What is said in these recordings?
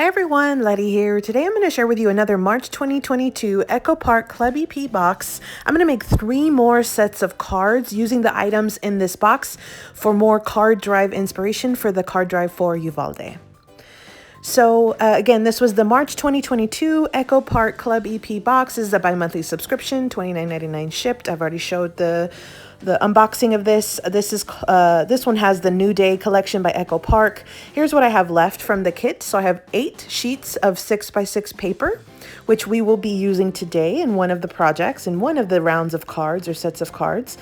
everyone, Letty here. Today I'm going to share with you another March 2022 Echo Park Club EP box. I'm going to make 3 more sets of cards using the items in this box for more card drive inspiration for the card drive for Uvalde. So again, this was the March 2022 Echo Park Club EP box. This is a bi-monthly subscription, $29.99 shipped. I've already showed the unboxing of this. This one has the New Day collection by Echo Park. Here's what I have left from the kit. So I have 8 sheets of 6x6 paper, which we will be using today in one of the projects, in one of the rounds of cards or sets of cards.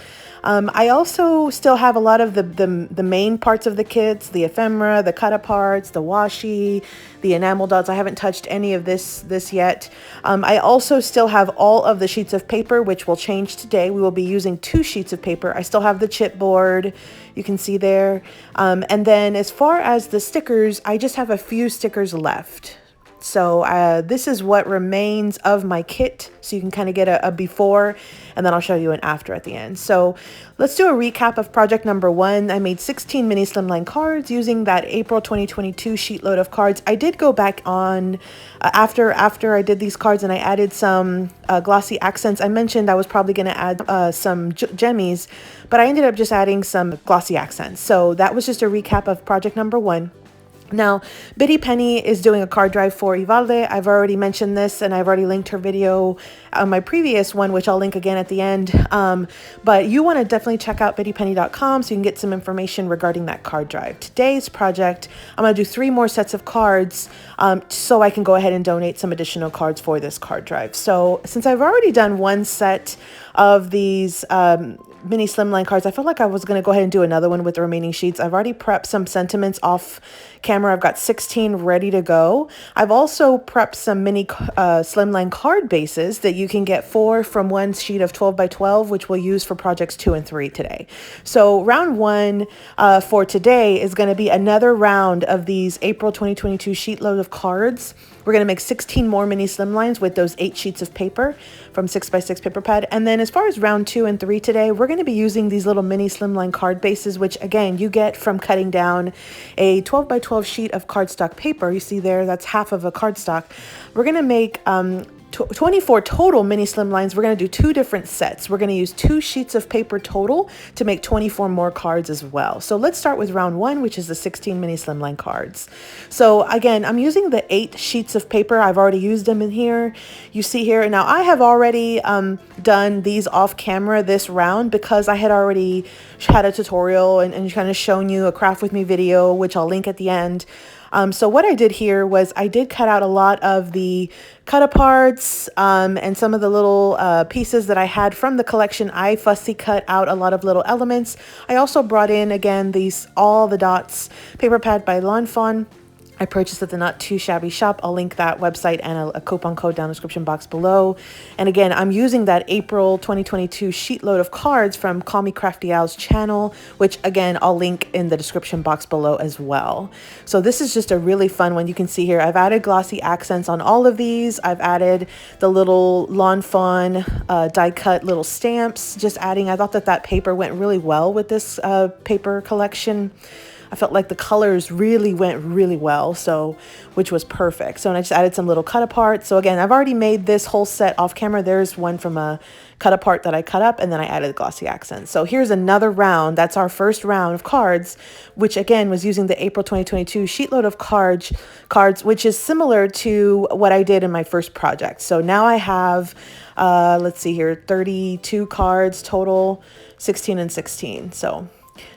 I also still have a lot of the main parts of the kits, the ephemera, the cut-aparts, the washi, the enamel dots. I haven't touched any of this yet. I also still have all of the sheets of paper, which will change today. We will be using 2 sheets of paper. I still have the chipboard, you can see there. And then as far as the stickers, I just have a few stickers left. So this is what remains of my kit. So you can kind of get a before, and then I'll show you an after at the end. So let's do a recap of project number 1. I made 16 mini slimline cards using that April 2022 sheet load of cards. I did go back on after I did these cards, and I added some glossy accents. I mentioned I was probably going to add some gemmies, but I ended up just adding some glossy accents. So that was just a recap of project number 1. Now, Biddy Penny is doing a card drive for Uvalde. I've already mentioned this, and I've already linked her video on my previous one, which I'll link again at the end. But you want to definitely check out biddypenny.com so you can get some information regarding that card drive. Today's project, I'm going to do 3 more sets of cards so I can go ahead and donate some additional cards for this card drive. So since I've already done 1 set of these mini slimline cards, I felt like I was going to go ahead and do another one with the remaining sheets. I've already prepped some sentiments off camera. I've got 16 ready to go. I've also prepped some mini slimline card bases that you can get 4 from 1 sheet of 12 by 12, which we'll use for projects 2 and 3 today. So round 1 for today is going to be another round of these April 2022 sheet load of cards. We're going to make 16 more mini slimlines with those 8 sheets of paper from 6x6 paper pad. And then as far as round 2 and 3 today, we're going to be using these little mini slimline card bases, which again, you get from cutting down a 12 by 12 sheet of cardstock paper. You see there, that's half of a cardstock. We're going to make 24 total mini slimlines. We're going to do 2 different sets. We're going to use 2 sheets of paper total to make 24 more cards as well. So let's start with round 1, which is the 16 mini slimline cards. So again, I'm using the 8 sheets of paper. I've already used them in here. You see here. Now I have already done these off camera this round because I had already had a tutorial and kind of shown you a craft with me video, which I'll link at the end. So what I did here was I did cut out a lot of the cut-aparts and some of the little pieces that I had from the collection. I fussy cut out a lot of little elements. I also brought in, again, all the dots paper pad by Lawn Fawn. I purchased at the Not Too Shabby shop. I'll link that website and a coupon code down in the description box below. And again, I'm using that April 2022 sheet load of cards from Call Me Crafty Owl's channel, which again, I'll link in the description box below as well. So this is just a really fun one. You can see here, I've added glossy accents on all of these. I've added the little Lawn Fawn die cut little stamps, just adding, I thought that paper went really well with this paper collection. I felt like the colors really went really well, so which was perfect. So and I just added some little cut apart. So again, I've already made this whole set off camera. There's one from a cut apart that I cut up, and then I added glossy accents. So here's another round. That's our first round of cards, which again was using the April 2022 sheet load of cards, which is similar to what I did in my first project. So now I have, let's see here, 32 cards total, 16 and 16. So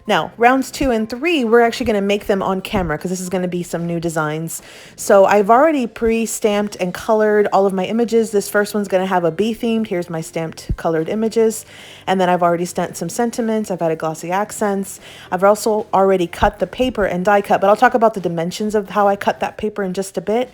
now, rounds 2 and 3, we're actually going to make them on camera because this is going to be some new designs. So I've already pre-stamped and colored all of my images. This first one's going to have a bee themed. Here's my stamped colored images. And then I've already stamped some sentiments. I've added glossy accents. I've also already cut the paper and die cut, but I'll talk about the dimensions of how I cut that paper in just a bit.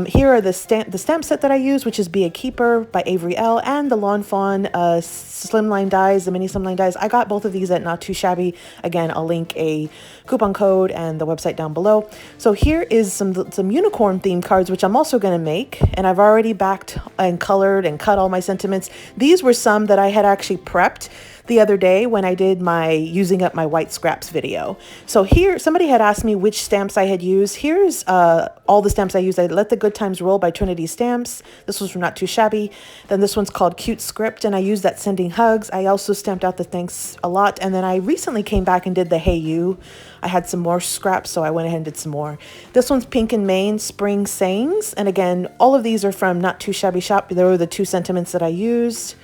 Here are the stamp set that I use, which is Be a Keeper by Avery, Elle, and the Lawn Fawn slimline dies, the mini slimline dies. I got both of these at Not Too Shabby. Again, I'll link a coupon code and the website down below. So here is some unicorn themed cards, which I'm also going to make. And I've already backed and colored and cut all my sentiments. These were some that I had actually prepped. the other day when I did my using up my white scraps video. So here, somebody had asked me which stamps I had used. Here's all the stamps I used. I Let the Good Times Roll by Trinity Stamps. This was from Not Too Shabby. Then this one's called Cute Script, and I used that Sending Hugs. I also stamped out the Thanks a Lot, and then I recently came back and did the Hey You. I had some more scraps, so I went ahead and did some more. This one's Pink and Main Spring Sayings, and again, all of these are from Not Too Shabby Shop. There were the 2 sentiments that I used.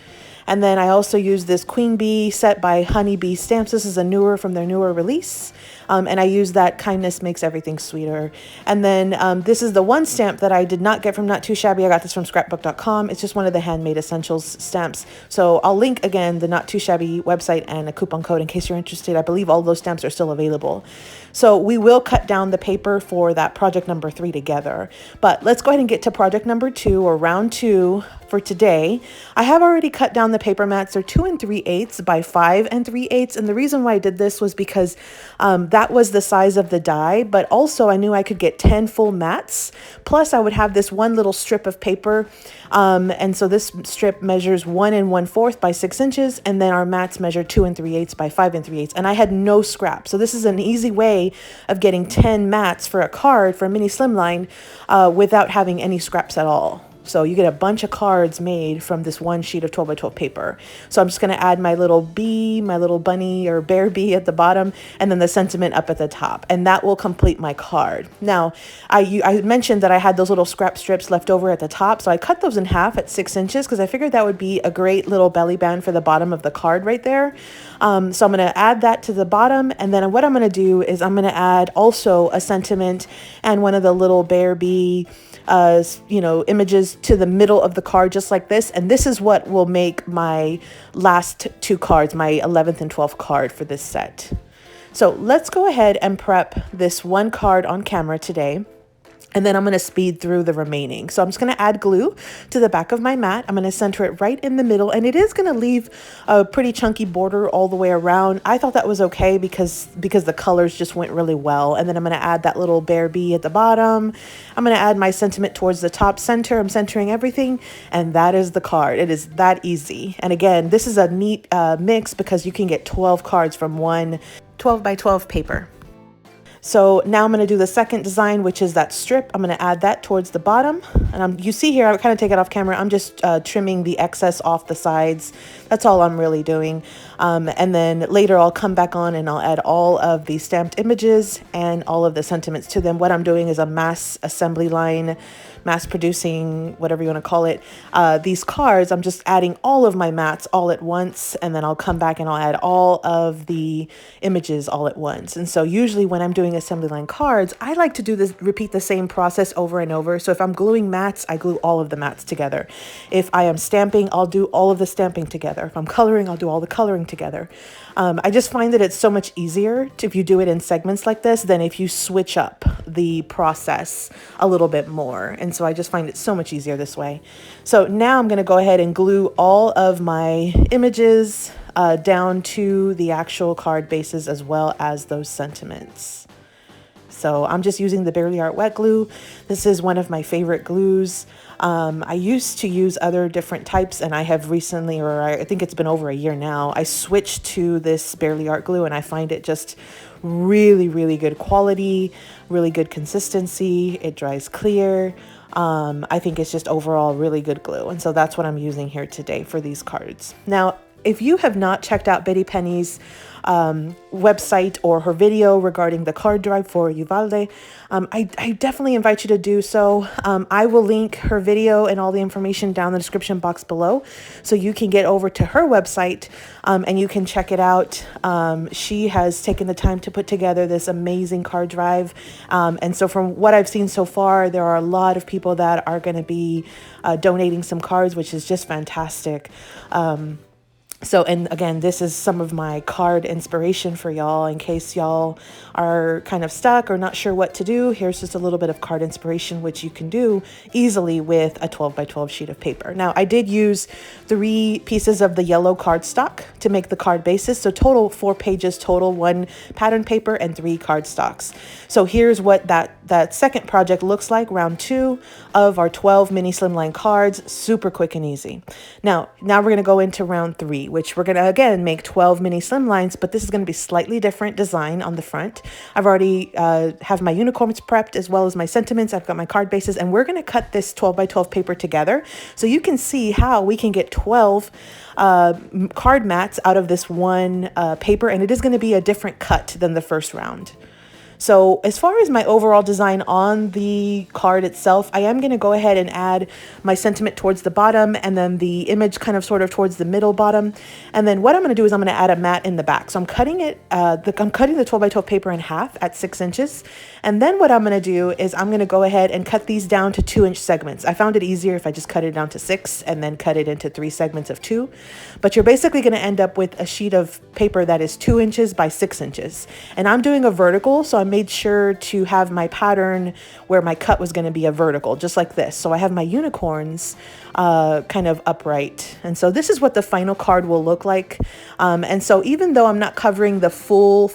And then I also used this Queen Bee set by Honeybee Stamps. This is a newer from their newer release. And I used that Kindness Makes Everything Sweeter. And then this is the one stamp that I did not get from Not Too Shabby. I got this from scrapbook.com. It's just one of the Handmade Essentials stamps. So I'll link again the Not Too Shabby website and a coupon code in case you're interested. I believe all those stamps are still available. So we will cut down the paper for that project number 3 together. But let's go ahead and get to project number 2, or round 2 for today. I have already cut down the paper mats. They're 2 3/8 by 5 3/8. And the reason why I did this was because that was the size of the die, but also I knew I could get 10 full mats. Plus I would have this one little strip of paper. And so this strip measures 1 1/4 by 6 inches. And then our mats measure 2 3/8 by 5 3/8. And I had no scrap. So this is an easy way of getting 10 mats for a card for a mini slimline without having any scraps at all. So you get a bunch of cards made from this one sheet of 12 by 12 paper. So I'm just going to add my little bee, my little bunny or bear bee at the bottom, and then the sentiment up at the top. And that will complete my card. Now, I mentioned that I had those little scrap strips left over at the top. So I cut those in half at 6 inches because I figured that would be a great little belly band for the bottom of the card right there. So I'm going to add that to the bottom. And then what I'm going to do is I'm going to add also a sentiment and one of the little bear bee images to the middle of the card, just like this. And this is what will make my last 2 cards, my 11th and 12th card for this set. So let's go ahead and prep this one card on camera today. And then I'm going to speed through the remaining. So I'm just going to add glue to the back of my mat. I'm going to center it right in the middle. And it is going to leave a pretty chunky border all the way around. I thought that was okay because the colors just went really well. And then I'm going to add that little bear bee at the bottom. I'm going to add my sentiment towards the top center. I'm centering everything. And that is the card. It is that easy. And again, this is a neat mix because you can get 12 cards from one 12 by 12 paper. So now I'm going to do the second design, which is that strip. I'm going to add that towards the bottom. And you see here, I kind of take it off camera. I'm just trimming the excess off the sides. That's all I'm really doing. And then later I'll come back on and I'll add all of the stamped images and all of the sentiments to them. What I'm doing is a mass assembly line, mass producing, whatever you want to call it. These cards, I'm just adding all of my mats all at once, and then I'll come back and I'll add all of the images all at once. And so usually when I'm doing assembly line cards, I like to do this, repeat the same process over and over. So if I'm gluing mats, I glue all of the mats together. If I am stamping, I'll do all of the stamping together. If I'm coloring, I'll do all the coloring together. I just find that it's so much easier if you do it in segments like this than if you switch up the process a little bit more. And so I just find it so much easier this way. So now I'm going to go ahead and glue all of my images down to the actual card bases as well as those sentiments. So I'm just using the Barely Art wet glue. This is one of my favorite glues. I used to use other different types, and I have recently, or I think it's been over a year now, I switched to this Barely Art glue, and I find it just really, really good quality, really good consistency. It dries clear. I think it's just overall really good glue. And so that's what I'm using here today for these cards. Now, if you have not checked out Betty Penny's website or her video regarding the card drive for Uvalde, I definitely invite you to do so. I will link her video and all the information down in the description box below, so you can get over to her website and you can check it out. She has taken the time to put together this amazing card drive. And so from what I've seen so far, there are a lot of people that are going to be donating some cards, which is just fantastic. So, and again, this is some of my card inspiration for y'all in case y'all are kind of stuck or not sure what to do. Here's just a little bit of card inspiration, which you can do easily with a 12 by 12 sheet of paper. Now, I did use 3 pieces of the yellow cardstock to make the card bases. So total 4 pages total, 1 pattern paper and 3 cardstocks. So here's what that second project looks like, round 2 of our 12 mini slimline cards, super quick and easy. Now we're going to go into round 3. which we're going to, again, make 12 mini slimlines, but this is going to be slightly different design on the front. I've already have my unicorns prepped as well as my sentiments. I've got my card bases, and we're going to cut this 12 by 12 paper together so you can see how we can get 12 card mats out of this one paper, and it is going to be a different cut than the first round. So as far as my overall design on the card itself, I am going to go ahead and add my sentiment towards the bottom and then the image kind of sort of towards the middle bottom. And then what I'm going to do is I'm going to add a mat in the back. So I'm cutting it, I'm cutting the 12 by 12 paper in half at 6 inches. And then what I'm going to do is I'm going to go ahead and cut these down to 2-inch segments. I found it easier if I just cut it down to 6 and then cut it into 3 segments of 2. But you're basically going to end up with a sheet of paper that is 2 inches by 6 inches. And I'm doing a vertical, so I'm made sure to have my pattern where my cut was going to be a vertical, just like this. So I have my unicorns kind of upright. And so this is what the final card will look like. And so even though I'm not covering the full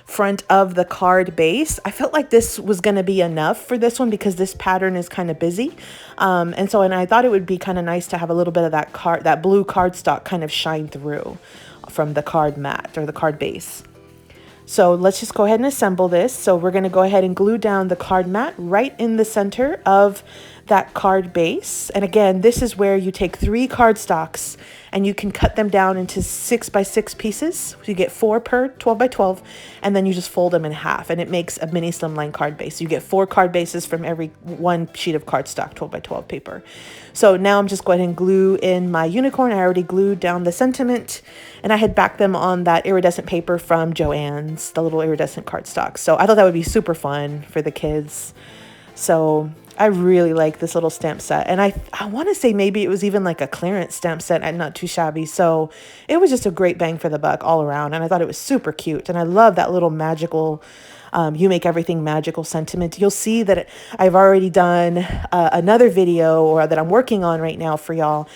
front of the card base, I felt like this was going to be enough for this one because this pattern is kind of busy. And I thought it would be kind of nice to have a little bit of that blue cardstock kind of shine through from the card mat or the card base. So let's just go ahead and assemble this. So we're going to go ahead and glue down the card mat right in the center of that card base. And again, this is where you take 3 cardstocks and you can cut them down into 6 by 6 pieces. So you get 4 per 12 by 12, and then you just fold them in half, and it makes a mini slimline card base. You get 4 card bases from every 1 sheet of cardstock 12 by 12 paper. So now I'm just going to glue in my unicorn. I already glued down the sentiment, and I had backed them on that iridescent paper from Joann's, the little iridescent cardstock. So I thought that would be super fun for the kids. So I really like this little stamp set. And I want to say maybe it was even like a clearance stamp set and not too shabby. So it was just a great bang for the buck all around. And I thought it was super cute. And I love that little magical, you make everything magical sentiment. You'll see that I've already done another video or that I'm working on right now for y'all.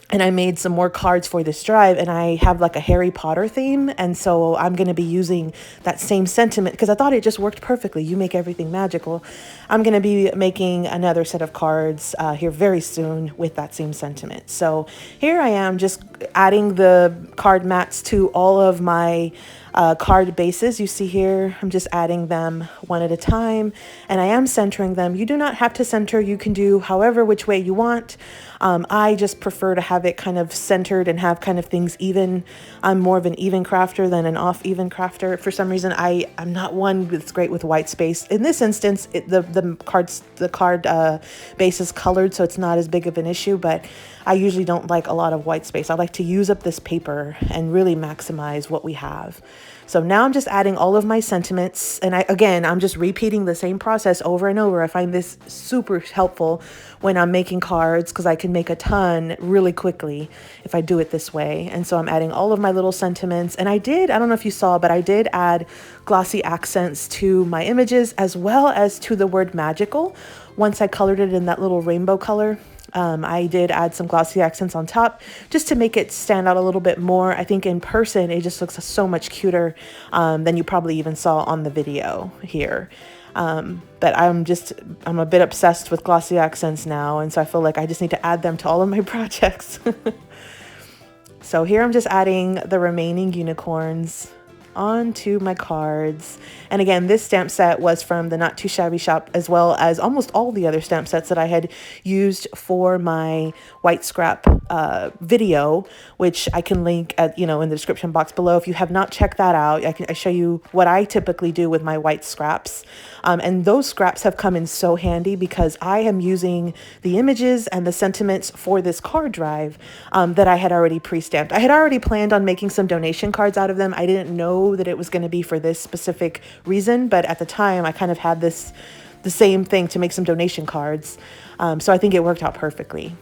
And I made some more cards for this drive, and I have like a Harry Potter theme. And so I'm going to be using that same sentiment because I thought it just worked perfectly. You make everything magical. I'm going to be making another set of cards here very soon with that same sentiment. So here I am just adding the card mats to all of my card bases. You see here, I'm just adding them one at a time, and I am centering them. You do not have to center. You can do however which way you want. I just prefer to have it kind of centered and have kind of things even. I'm more of an even crafter than an off even crafter. For some reason, I'm not one that's great with white space. In this instance, the card base is colored, so it's not as big of an issue, but I usually don't like a lot of white space. I like to use up this paper and really maximize what we have. So now I'm just adding all of my sentiments, and I'm just repeating the same process over and over. I find this super helpful when I'm making cards because I can make a ton really quickly if I do it this way. And so I'm adding all of my little sentiments, and I don't know if you saw, but I did add glossy accents to my images as well as to the word magical. Once I colored it in that little rainbow color, I did add some glossy accents on top just to make it stand out a little bit more. I think in person, it just looks so much cuter than you probably even saw on the video here. But I'm a bit obsessed with glossy accents now. And so I feel like I just need to add them to all of my projects. So here I'm just adding the remaining unicorns onto my cards. And again, this stamp set was from the Not Too Shabby shop, as well as almost all the other stamp sets that I had used for my white scrap video, which I can link at, in the description box below. If you have not checked that out, I show you what I typically do with my white scraps. And those scraps have come in so handy because I am using the images and the sentiments for this card drive that I had already pre-stamped. I had already planned on making some donation cards out of them. I didn't know that it was going to be for this specific reason, but at the time I kind of had the same thing to make some donation cards. So I think it worked out perfectly.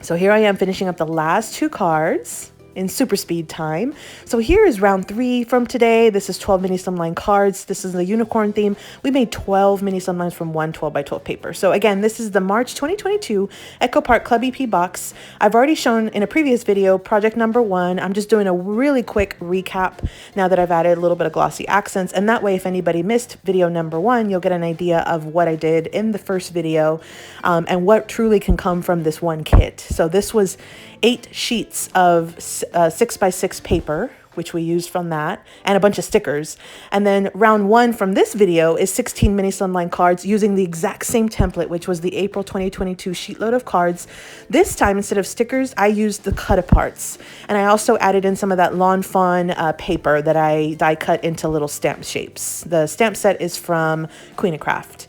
So here I am finishing up the last 2 cards in super speed time. So here is round 3 from today. This is 12 mini slimline cards. This is the unicorn theme. We made 12 mini slimlines from one 12 by 12 paper. So again, this is the March 2022 Echo Park Club EP box. I've already shown in a previous video project number 1. I'm just doing a really quick recap now that I've added a little bit of glossy accents, and that way if anybody missed video number 1, you'll get an idea of what I did in the first video and what truly can come from this one kit. So this was 8 sheets of 6x6 paper, which we used from that, and a bunch of stickers. And then round 1 from this video is 16 mini slimline cards using the exact same template, which was the April 2022 sheet load of cards. This time, instead of stickers, I used the cut aparts. And I also added in some of that Lawn Fawn paper that I die cut into little stamp shapes. The stamp set is from Queen of Craft.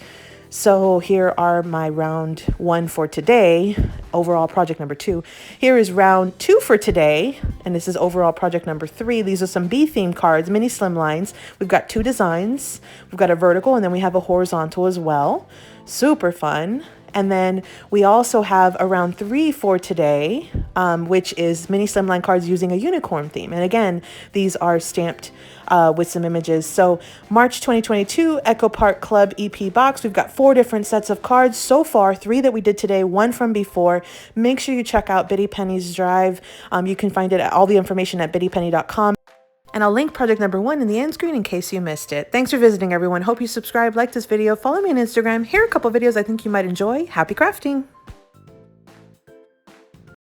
So here are my round 1 for today, overall project number 2. Here is round 2 for today, and this is overall project number 3. These are some bee-themed cards, mini slimlines. We've got 2 designs. We've got a vertical, and then we have a horizontal as well. Super fun. And then we also have a round 3 for today, which is mini slimline cards using a unicorn theme. And again, these are stamped with some images. So March 2022 Echo Park Club EP box. We've got 4 different sets of cards so far, 3 that we did today, 1 from before. Make sure you check out Bitty Penny's Drive. You can find it all the information at bittypenny.com. And I'll link project number 1 in the end screen in case you missed it. Thanks for visiting, everyone. Hope you subscribe, like this video, follow me on Instagram. Here are a couple videos I think you might enjoy. Happy crafting!